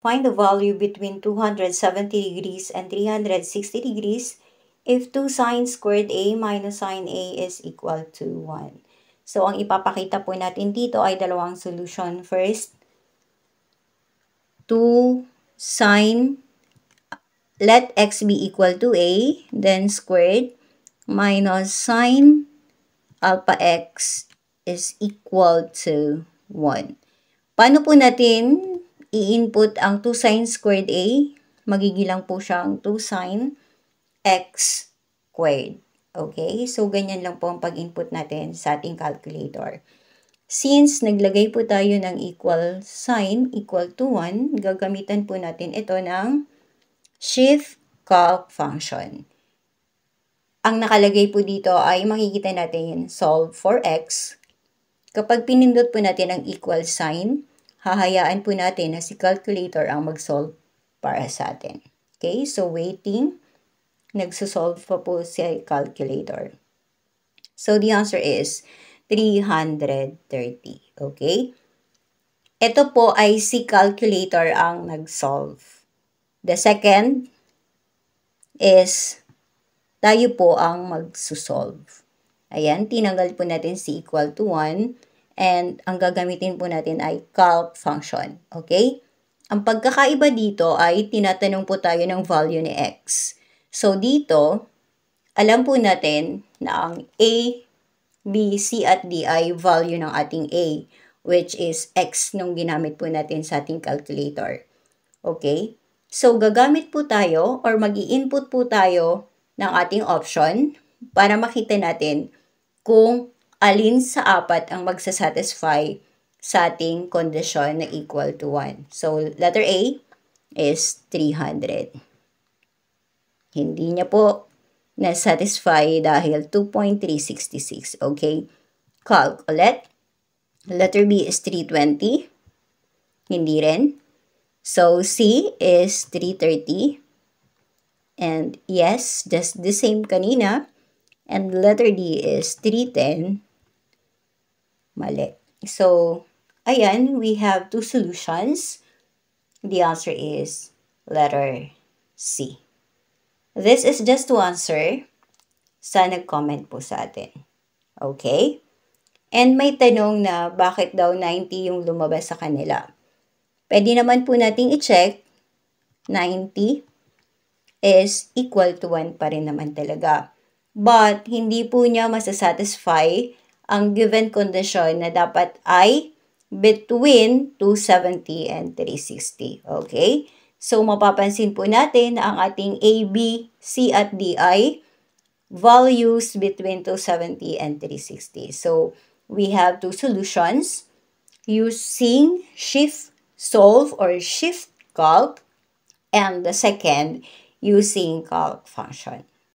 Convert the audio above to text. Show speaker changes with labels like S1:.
S1: Find the value between 270 degrees and 360 degrees if 2 sine squared A minus sine A is equal to 1. So, ang ipapakita po natin dito ay dalawang solution. First, 2 sine, let x be equal to A, then squared, minus sine alpha x is equal to 1. Paano po natin i-input ang 2 sine squared A? Magigilang po siyang 2 sine x squared. Okay? So, ganyan lang po ang pag-input natin sa ating calculator. Since naglagay po tayo ng equal sign, equal to 1, gagamitan po natin ito ng shift calc function. Ang nakalagay po dito ay makikita natin solve for x. Kapag pinindot po natin ang equal sign, hahayaan po natin na si calculator ang mag-solve para sa atin. Okay, so waiting, nagsosolve pa po si calculator. So the answer is 330. Okay? Ito po ay si calculator ang nag-solve. The second is tayo po ang mag-solve. Ayan, tinanggal po natin si equal to 1 and ang gagamitin po natin ay calc function. Okay? Ang pagkakaiba dito ay tinatanong po tayo ng value ni x. So dito, alam po natin na ang A, B, C at D ay value ng ating A, which is x nung ginamit po natin sa ating calculator. Okay? So gagamit po tayo or mag-i-input po tayo ng ating option para makita natin kung alin sa apat ang magsasatisfy sa ating kondisyon na equal to 1. So, letter A is 300. Hindi niya po na-satisfy dahil 2.366. Okay? Calc ulit. Letter B is 320. Hindi rin. So, C is 330. And yes, just the same kanina. And letter D is 310. Mali. So, ayan, we have two solutions. The answer is letter C. This is just to answer sa nag-comment po sa atin. Okay? And may tanong na bakit daw 90 yung lumabas sa kanila. Pwede naman po nating i-check. 90 is equal to 1 pa rin naman talaga. But, hindi po niya masasatisfy ang given condition na dapat ay between 270 and 360. Okay? So, mapapansin po natin na ang ating A, B, C at D ay values between 270 and 360. So, we have two solutions using shift solve or shift calc, and the second using calc function.